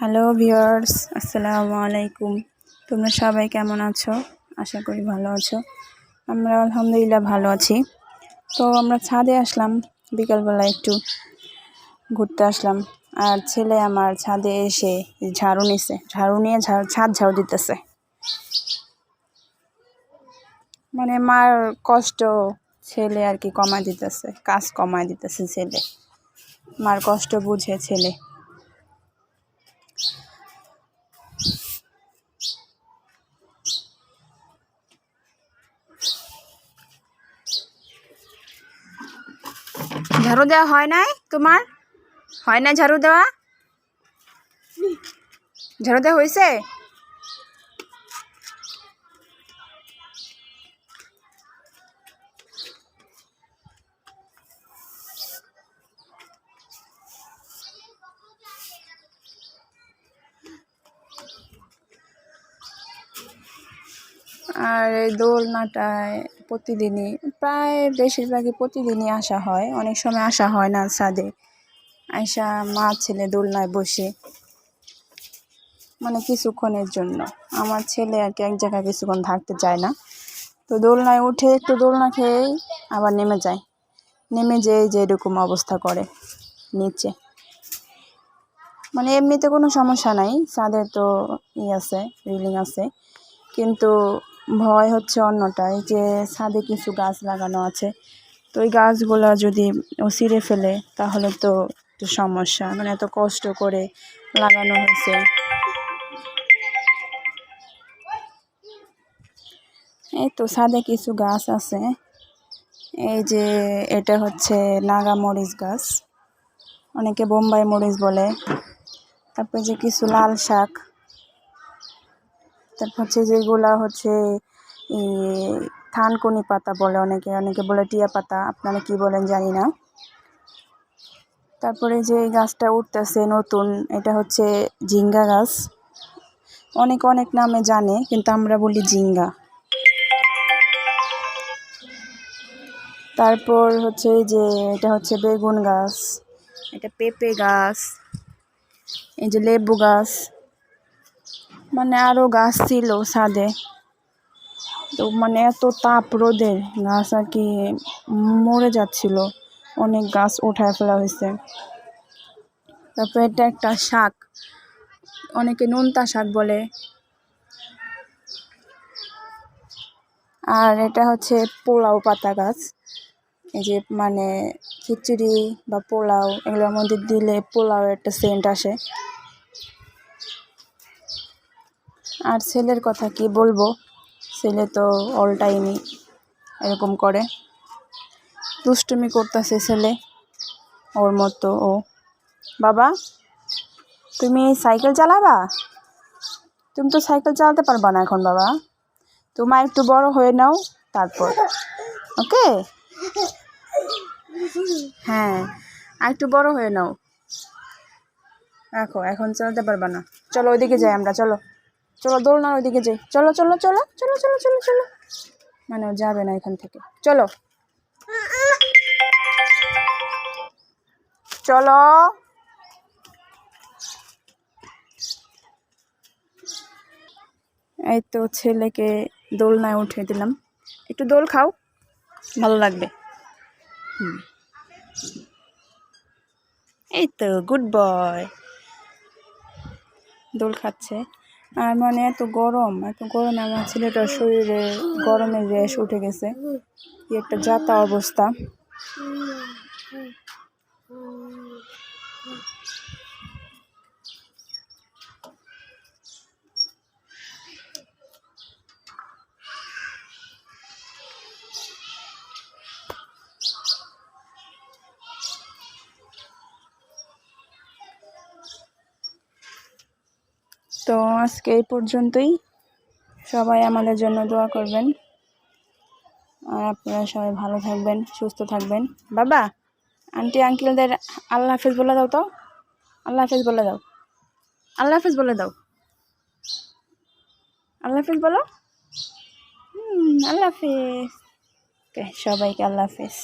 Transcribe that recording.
Hello viewers, আসসালামু আলাইকুম। তোমরা সবাই কেমন আছো? আশা করি ভালো আছো। আমরা আলহামদুলিল্লাহ ভালো আছি। তো আমরা ছাদে আসলাম, বিকালবেলা একটু ঘুরতে আসলাম। আর ছেলে আমার ছাদে এসে ঝাড়ু নিয়ে ছাদ ঝাড়ু দিতেছে। মানে মার কষ্ট ছেলে আর কি কমায় দিতেছে, কাজ কমায় দিতেছে ছেলে। মার কষ্ট বুঝে ছেলে। ঝাড়ু দেওয়া হয় নাই তোমার? হয় না ঝাড়ু দেওয়া? ঝাড়ু দেওয়া হয়েছে? আর এই দোলনাটায় প্রতিদিনই প্রায় বেশিরভাগই প্রতিদিনই আসা হয়, অনেক সময় আসা হয় না। ছাদে আইসা মা ছেলে দোলনায় বসে মানে কিছুক্ষণের জন্য। আমার ছেলে আর কি এক জায়গায় কিছুক্ষণ থাকতে চায় না, তো দোলনায় উঠে একটু দোলনা খেয়েই আবার নেমে যায়। নেমে যেয়ে যে এরকম অবস্থা করে নিচে। মানে এমনিতে কোনো সমস্যা নাই, ছাদের তো আছে, রিলিং আছে, কিন্তু ভয় হচ্ছে অন্যটাই যে ছাদে কিছু গাছ লাগানো আছে, তো ওই গাছগুলো যদি ও ছিঁড়ে ফেলে তাহলে তো একটু সমস্যা। মানে এত কষ্ট করে লাগানো হয়েছে। এই তো ছাদে কিছু গাছ আছে, এই যে এটা হচ্ছে নাগা মরিচ গাছ, অনেকে বোম্বাই মরিচ বলে। তারপর যে কিছু লাল শাক, তারপর হচ্ছে যেগুলা হচ্ছে থানকুনি পাতা বলে, অনেকে বলে টিয়া পাতা, আপনারা কি বলেন জানি না। তারপরে যে এই গাছটা উঠতেছে নতুন, এটা হচ্ছে ঝিঙ্গা গাছ। অনেক নামে জানে, কিন্তু আমরা বলি ঝিঙ্গা। তারপর হচ্ছে এই যে এটা হচ্ছে বেগুন গাছ, এটা পেঁপে গাছ, এই যে লেবু গাছ, মানে আরও গাছ ছিল ছাদে। তো মানে এত তাপ রোদের গাছ আর কি মরে যাচ্ছিল, অনেক গাছ উঠায় ফেলা হয়েছে। তারপর এটা একটা শাক, অনেকে নোনতা শাক বলে। আর এটা হচ্ছে পোলাও পাতা গাছ, এই যে মানে খিচুড়ি বা পোলাও এগুলোর মধ্যে দিলে পোলাও একটা সেন্ট আসে। আর ছেলের কথা কি বলবো, ছেলে তো অল টাইমই এরকম করে, দুষ্টুমি করতেছে ছেলে ওর মতো। ও বাবা, তুমি সাইকেল চালাবা? তুমি তো সাইকেল চালাতে পারবা না এখন বাবা, তোমার একটু বড় হয়ে নাও তারপর, ওকে? হ্যাঁ, আর একটু বড় হয়ে নাও, রাখো, এখন চালাতে পারবা না। চলো ওইদিকে যাই আমরা, চলো চলো দোলনার ওইদিকে যাই, চলো চলো চলো চলো চলো চলো চলো। মানে ও যাবে না এখান থেকে, চলো চলো। এই তো ছেলেকে দোলনায় উঠিয়ে দিলাম, একটু দোল খাও, ভালো লাগবে। এই তো গুড বয়, দোল খাচ্ছে। আর মানে এত গরম আমার ছেলেটার শরীরে গরমের র্যাশ উঠে গেছে, কি একটা যাতা অবস্থা। তো আজকে এই পর্যন্তই, সবাই আমাদের জন্য দোয়া করবেন, আর আপনারা সবাই ভালো থাকবেন, সুস্থ থাকবেন। বাবা, আন্টি আঙ্কেলদের আল্লাহ হাফেজ বলে দাও তো, আল্লাহ হাফেজ বলে দাও, আল্লাহ হাফেজ বলে দাও, আল্লাহ হাফেজ বলো। আল্লাহ হাফেজ। ওকে, সবাইকে আল্লাহ হাফেজ।